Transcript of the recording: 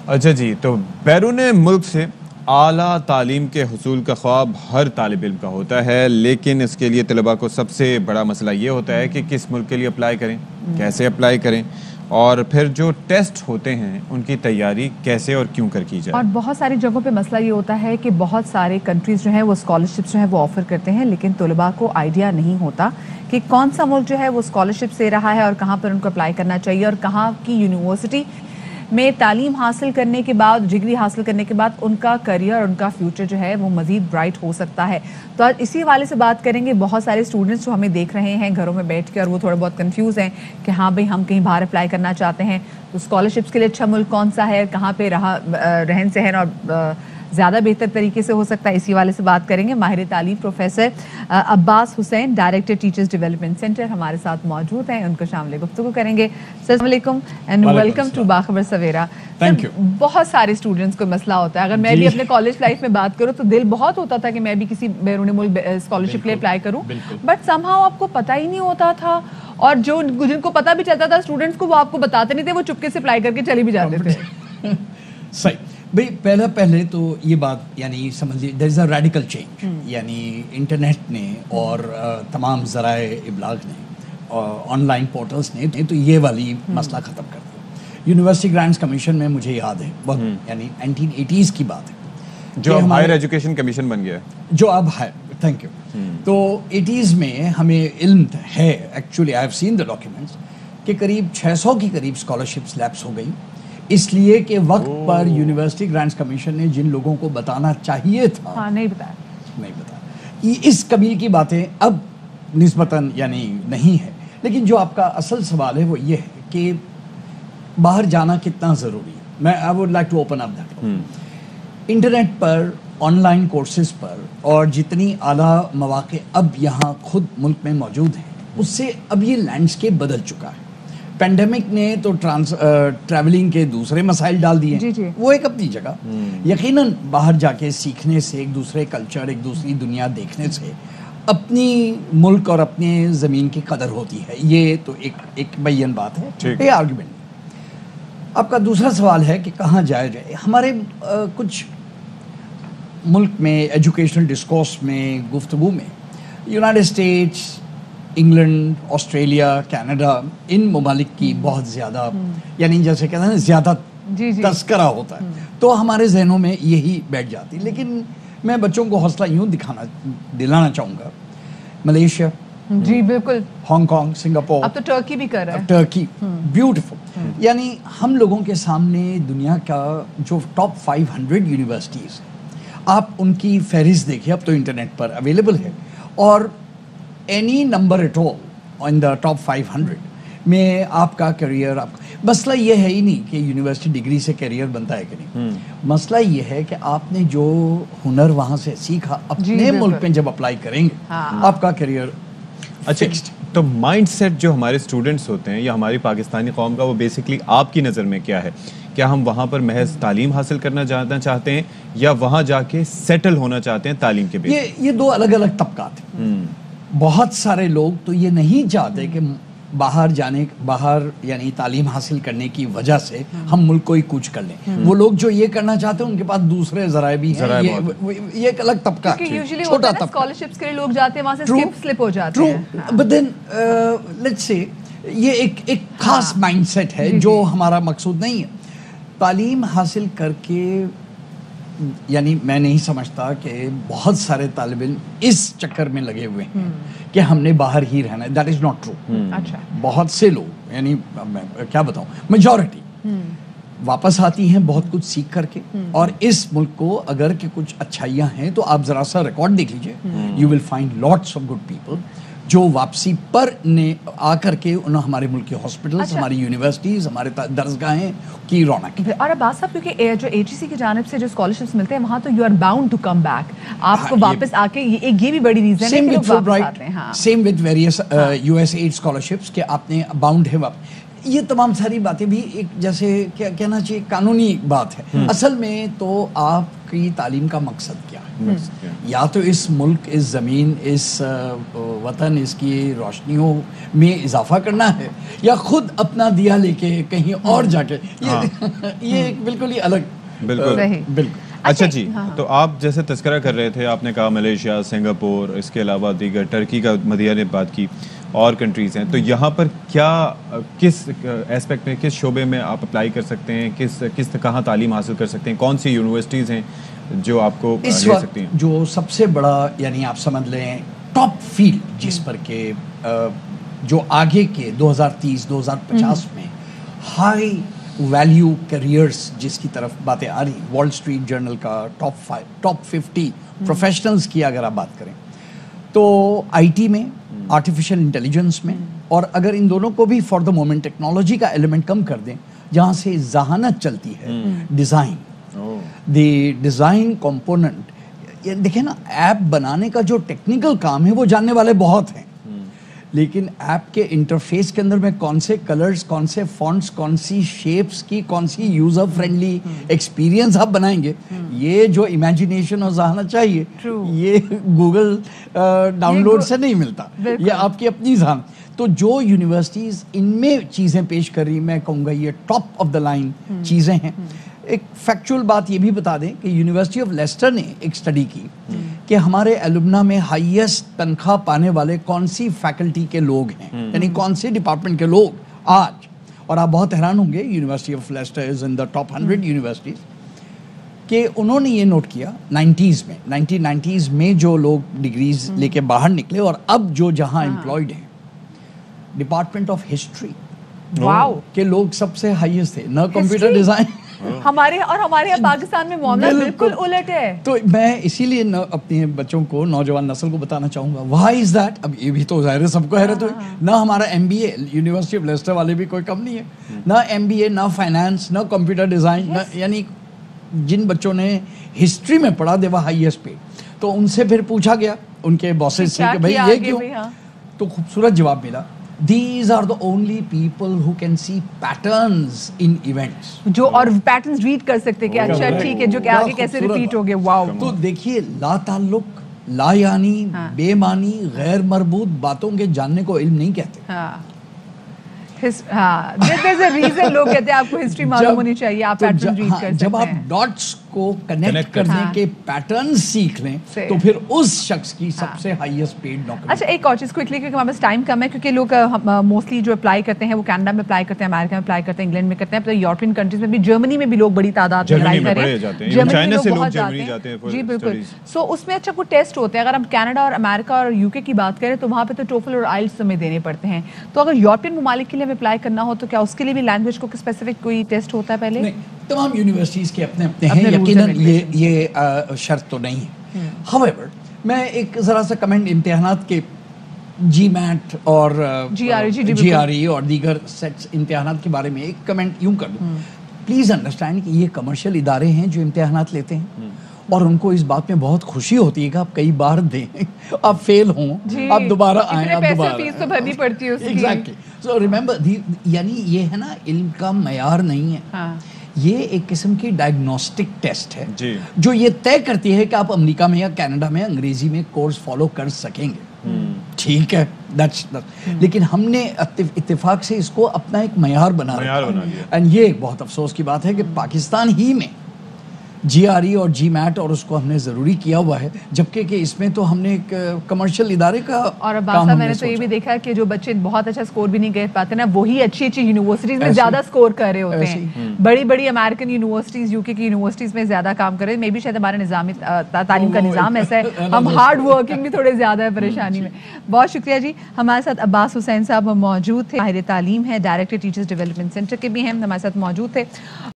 اچھا جی، تو بیرون ملک سے اعلیٰ تعلیم کے حصول کا خواب ہر طالب علم کا ہوتا ہے، لیکن اس کے لیے طلباء کو سب سے بڑا مسئلہ یہ ہوتا ہے کہ کس ملک کے لیے اپلائی کریں، کیسے اپلائی کریں، اور پھر جو ٹیسٹ ہوتے ہیں ان کی تیاری کیسے اور کیوں کر کی جائے۔ اور بہت ساری جگہوں پہ مسئلہ یہ ہوتا ہے کہ بہت سارے کنٹریز جو ہیں وہ اسکالرشپس جو ہیں وہ آفر کرتے ہیں، لیکن طلباء کو آئیڈیا نہیں ہوتا کہ کون سا ملک جو ہے وہ اسکالرشپ دے رہا ہے اور کہاں پر ان کو اپلائی کرنا چاہیے، اور کہاں کی یونیورسٹی میں تعلیم حاصل کرنے کے بعد، ڈگری حاصل کرنے کے بعد ان کا کریئر اور ان کا فیوچر جو ہے وہ مزید برائٹ ہو سکتا ہے۔ تو آج اسی حوالے سے بات کریں گے۔ بہت سارے اسٹوڈنٹس جو ہمیں دیکھ رہے ہیں گھروں میں بیٹھ کے اور وہ تھوڑے بہت کنفیوز ہیں کہ ہاں بھئی ہم کہیں باہر اپلائی کرنا چاہتے ہیں تو اسکالرشپس کے لیے اچھا ملک کون سا ہے، کہاں پہ رہن سہن اور زیادہ بہتر طریقے سے ہو سکتا ہے، اسی والے سے بات کریں گے۔ ماہر تعلیم پروفیسر عباس حسین، ڈائریکٹر ٹیچرز ڈیولپمنٹ سینٹر ہمارے ساتھ موجود ہیں، ان کو شامل گفتگو کریں گے۔ السلام علیکم اینڈ ویلکم ٹو باخبر سویرا۔ بہت سارے اسٹوڈنٹس کو مسئلہ ہوتا ہے، اگر میں بھی اپنے کالج لائف میں بات کروں تو دل بہت ہوتا تھا کہ میں بھی کسی بیرون ملک اسکالرشپ لیے اپلائی کروں، بٹ سم ہاؤ آپ کو پتہ ہی نہیں ہوتا تھا، اور جن کو پتہ بھی چلتا تھا اسٹوڈنٹس کو وہ آپ کو بتاتے نہیں تھے، وہ چپکے سے اپلائی کر کے چلے بھی جاتے تھے۔ صحیح بھئی، پہلے تو یہ بات یعنی سمجھ لیجیے دیر از اے ریڈیکل چینج، یعنی انٹرنیٹ نے اور تمام ذرائع ابلاغ نے اور آن لائن پورٹلز نے تو یہ والی مسئلہ ختم کر دیا۔ یونیورسٹی گرانٹس کمیشن میں مجھے یاد ہے بہت، یعنی 1980s کی بات ہے، جو ہائر ایجوکیشن کمیشن بن گیا ہے، جو اب ہے، تھینک یو۔ تو 80s میں ہمیں علم ہے، actually I have seen the documents, کہ قریب 600 کی قریب اسکالرشپس لیپس ہو گئی، اس لیے کہ وقت پر یونیورسٹی گرانٹس کمیشن نے جن لوگوں کو بتانا چاہیے تھا نہیں بتایا۔ اس قبیل کی باتیں اب نسبتاً یعنی نہیں ہے، لیکن جو آپ کا اصل سوال ہے وہ یہ ہے کہ باہر جانا کتنا ضروری ہے۔ میں I would like to open up that. Internet پر، آن لائن کورسز پر، اور جتنی اعلیٰ مواقع اب یہاں خود ملک میں موجود ہیں، اس سے اب یہ لینڈسکیپ بدل چکا ہے۔ پینڈیمک نے تو ٹریولنگ کے دوسرے مسائل ڈال دیے، وہ ایک اپنی جگہ، یقیناً باہر جا کے سیکھنے سے، ایک دوسرے کلچر، ایک دوسری دنیا دیکھنے سے اپنی ملک اور اپنے زمین کی قدر ہوتی ہے، یہ تو ایک بیان بات ہے، یہ آرگومنٹ۔ آپ کا دوسرا سوال ہے کہ کہاں جایا جائے۔ ہمارے کچھ ملک میں ایجوکیشنل ڈسکورس میں، گفتگو میں، United States, England, Australia, Canada, ان ممالک کی بہت زیادہ یعنی جیسے کہتے ہیں زیادہ تذکرہ ہوتا ہے، تو ہمارے ذہنوں میں یہی بیٹھ جاتی۔ لیکن میں بچوں کو حوصلہ یوں دلانا چاہوں گا، ملیشیا، جی بالکل، ہانگ کانگ، سنگاپور، اب تو ٹرکی بھی کر رہا ہے، ٹرکی، بیوٹیفل۔ یعنی ہم لوگوں کے سامنے دنیا کا جو ٹاپ 500 یونیورسٹیز، آپ ان کی فہرست دیکھیں، اب تو انٹرنیٹ پر اویلیبل ہے، اور any number at all in the top 500 میں آپ کا کیریئر، مسئلہ یہ ہے ہی نہیں کہ یونیورسٹی ڈگری سے کیریئر بنتا ہے کہ نہیں، مسئلہ یہ ہے کہ آپ نے جو ہنر وہاں سے سیکھا اپنے ملک میں جب اپلائی کریں گے آپ کا کیریئر فکسڈ۔ تو مائنڈ سیٹ جو ہمارے اسٹوڈنٹس ہوتے ہیں یا ہماری پاکستانی قوم کا، وہ بیسکلی آپ کی نظر میں کیا ہے؟ کیا ہم وہاں پر محض تعلیم حاصل کرنا چاہتے ہیں یا وہاں جا کے سیٹل ہونا چاہتے ہیں تعلیم کے بیس؟ یہ دو الگ الگ طبقات ہیں۔ بہت سارے لوگ تو یہ نہیں چاہتے کہ باہر یعنی تعلیم حاصل کرنے کی وجہ سے ہم ملک کو ہی کوچ کر لیں۔ وہ لوگ جو یہ کرنا چاہتے ہیں ان کے پاس دوسرے ذرائع بھی ہیں، یہ ایک الگ طبقہ، چھوٹا طبقہ۔ اسکالرشپس کے لیے لوگ جاتے ہیں، وہاں سے سلپ ہو جاتے ہیں، بٹ دین لیٹس سے یہ ایک خاص مائنڈ سیٹ ہے جو ہمارا مقصود نہیں ہے۔ تعلیم حاصل کر کے یعنی میں نہیں سمجھتا کہ بہت سارے طالب علم اس چکر میں لگے ہوئے ہیں کہ ہم نے باہر ہی رہنا ہے، دیٹ از ناٹ ٹرو۔ بہت سے لوگ یعنی میں کیا بتاؤں، میجورٹی واپس آتی ہیں بہت کچھ سیکھ کر کے، اور اس ملک کو اگر کہ کچھ اچھائیاں ہیں تو آپ ذرا سا ریکارڈ دیکھ لیجئے، you will find lots of good people جو واپسی پر نے آ کر کے انہوں ہمارے ملک کے ہاسپٹلز، ہماری یونیورسٹیز، ہمارے درسگاہیں کی رونق۔ اور اب بات صاحب، کیونکہ جو HEC کی جانب سے جو اسکالرشپس ملتے ہیں وہاں تو you are bound to come back, آپ کو واپس آ کے، یہ بھی بڑی ریزن ہے کہ لوگ واپس آتے ہیں۔ Same with various US aid scholarships کہ آپ نے باؤنڈ ہے یہ تمام ساری باتیں بھی ایک جیسے کیا کہنا چاہیے قانونی بات ہے. اصل میں تو آپ کی تعلیم کا مقصد کیا ہے؟ یا تو اس ملک، اس زمین، اس وطن، اس کی روشنیوں میں اضافہ کرنا ہے، یا خود اپنا دیا لے کے کہیں اور جا کے. یہ بالکل ہی الگ. بالکل. اچھا جی، تو آپ جیسے تذکرہ کر رہے تھے، آپ نے کہا ملیشیا، سنگاپور، اس کے علاوہ دیگر ٹرکی کا مدیہ نے بات کی، اور کنٹریز ہیں. تو یہاں پر کیا کس ایسپیکٹ میں، کس شعبے میں آپ اپلائی کر سکتے ہیں، کہاں تعلیم حاصل کر سکتے ہیں، کون سی یونیورسٹیز ہیں جو آپ کو لے سکتی ہیں؟ جو سب سے بڑا یعنی آپ سمجھ لیں ٹاپ فیلڈ جس پر کہ جو آگے کے 2030-2050 میں ہائی ویلیو کیریئرز جس کی طرف باتیں آ رہی، وال اسٹریٹ جرنل کا ٹاپ 50 پروفیشنلز کی اگر آپ بات کریں تو آئی ٹی میں، آرٹیفیشل انٹیلیجنس میں، اور اگر ان دونوں کو بھی فار دا مومنٹ ٹیکنالوجی کا ایلیمنٹ کم کر دیں، جہاں سے ذہانت چلتی ہے، ڈیزائن، دی ڈیزائن کمپوننٹ. دیکھیں نا، ایپ بنانے کا جو ٹیکنیکل کام ہے وہ جاننے والے بہت ہیں، لیکن ایپ کے انٹرفیس کے اندر میں کون سے کلرز، کون سے فونٹس، کون سی شیپس کی، کون سی یوزر فرینڈلی ایکسپیرینس آپ بنائیں گے، یہ جو امیجینیشن اور ذہانت چاہیے، یہ گوگل ڈاؤن لوڈ سے نہیں ملتا، یہ آپ کی اپنی ذہانت. تو جو یونیورسٹیز ان میں چیزیں پیش کر رہی، میں کہوں گا یہ ٹاپ آف دا لائن چیزیں ہیں. ایک فیکچول بات یہ بھی بتا دیں کہ یونیورسٹی آف لیسٹر نے ایک اسٹڈی کی کہ ہمارے ایلومنا میں ہائیسٹ تنخواہ پانے والے کون سی فیکلٹی کے لوگ ہیں، یعنی کون سے ڈپارٹمنٹ کے لوگ آج. اور آپ بہت حیران ہوں گے، university of Leicester is in the top 100 universities, کہ انہوں نے یہ نوٹ کیا 1990s میں جو لوگ ڈگریز لے کے باہر نکلے اور اب جو جہاں امپلائڈ ہیں، ڈپارٹمنٹ آف ہسٹری کے لوگ سب سے ہائیسٹ تھے، نہ کمپیوٹر ڈیزائن. ہمارے پاکستان میں معاملہ بالکل الٹ ہے. تو میں اسی لیے اپنے بچوں کو، نوجوان نسل کو بتانا چاہوں گا وائی از دیٹ. اب یہ بھی تو ظاہر ہے سب کو حیرت ہوئی، نہ ہمارا M B A, university of Leicester والے بھی کوئی کم نہیں ہے، نہ ایم بی اے، نہ فائنانس، نہ کمپیوٹر ڈیزائن، یعنی جن بچوں نے ہسٹری میں پڑھا دے وہ ہائیسٹ پے. تو ان سے پھر پوچھا گیا ان کے باسز سے کہ بھائی یہ کیوں، تو خوبصورت جواب ملا. These are the only people who can see patterns in events. جو اور پیٹرنز ریڈ کر سکتے کہ اچھا ٹھیک ہے جو کہ آگے کیسے ریپیٹ ہو گئے. واو. تو دیکھیے، لا تعلق، لا یعنی، بے معنی، غیر مربوط باتوں کے جاننے کو علم نہیں کہتے. there's a reason لوگ کہتے ہیں آپ کو ہسٹری معلوم ہونی چاہیے، آپ پیٹرن ریڈ کر سکتے ہیں. جب آپ ڈاٹس کو کنیکٹ کرنے کے پیٹرن سیکھ لیں تو پھر اس شخص کی سب سے ہائیسٹ پیڈ نوکری. اچھا ایک اور چیز کوئکلی، کیونکہ ہمارے پاس ٹائم کم ہے، کیونکہ لوگ موسٹلی جو اپلائی کرتے ہیں وہ کینیڈا میں اپلائی کرتے ہیں، امریکہ میں اپلائی کرتے ہیں، انگلینڈ میں کرتے ہیں، یورپین کنٹریز میں بھی، جرمنی میں بھی لوگ بڑی تعداد میں اپلائی کر رہے ہیں، جرمنی میں لوگ بہت جاتے ہیں. جی بالکل. سو اس میں اچھا کوئی ٹیسٹ ہوتے ہیں. اگر ہم کینیڈا اور امریکہ اور یو کے کی بات کریں تو وہاں پہ تو ٹوفل اور آئلٹس ہمیں دینے پڑتے ہیں. تو اگر یورپین ممالک کے لیے ہمیں اپلائی کرنا ہو تو کیا اس کے لیے بھی لینگویج کو اسپیسیفک کوئی ٹیسٹ ہوتا ہے پہلے؟ نہیں، تمام یونیورسٹیز کے اپنے اپنے ہیں، یقیناً یہ شرط تو نہیں ہے. However، میں ایک ذرا سا کمنٹ امتحانات کے جی میٹ اور جی آر ای اور دیگر سیٹس امتحانات کے بارے میں ایک کمنٹ یوں کر دوں. پلیز انڈرسٹینڈ کہ یہ کمرشل ادارے ہیں جو امتحانات لیتے ہیں، اور ان کو اس بات میں بہت خوشی ہوتی ہے کہ آپ کئی بار دیں، آپ فیل ہوں، آپ دوبارہ آئیں، آپ دوبارہ فیس تو بھرنی پڑتی ہے اس کی. ایگزیکٹلی. سو ریمبر، یعنی یہ ہے نا، علم کا معیار نہیں ہے، یہ ایک قسم کی ڈائگنوسٹک ٹیسٹ ہے جو یہ طے کرتی ہے کہ آپ امریکہ میں یا کینیڈا میں انگریزی میں کورس فالو کر سکیں گے. ٹھیک ہے، لیکن ہم نے اتفاق سے اس کو اپنا ایک معیار بنا رکھا. اینڈ یہ ایک بہت افسوس کی بات ہے کہ پاکستان ہی میں جی آر ای اور جی میٹ اور اس کو ہم نے ضروری کیا ہوا ہے، جبکہ کہ اس میں تو ہم نے ایک کمرشل ادارے کا. اور باسا میں نے تو یہ بھی دیکھا کہ جو بچے بہت اچھا سکور بھی نہیں کر پاتے نا، وہی اچھی اچھی یونیورسٹیز میں زیادہ سکور کر رہے ہوتے ہیں. بڑی بڑی امریکن یونیورسٹیز، یو کے کی یونیورسٹیز میں زیادہ کام کر رہے ہیں. میں بھی شاید ہمارے نظامی تعلیم کا نظام ایسا ہے، ہم ہارڈ ورکنگ بھی تھوڑے زیادہ ہے پریشانی میں. بہت شکریہ جی. ہمارے ساتھ عباس حسین صاحب موجود تھے، ماہر تعلیم ہے، ڈائریکٹر ٹیچرز ڈیولپمنٹ سینٹر کے بھی ہیں، ہمارے ساتھ موجود تھے.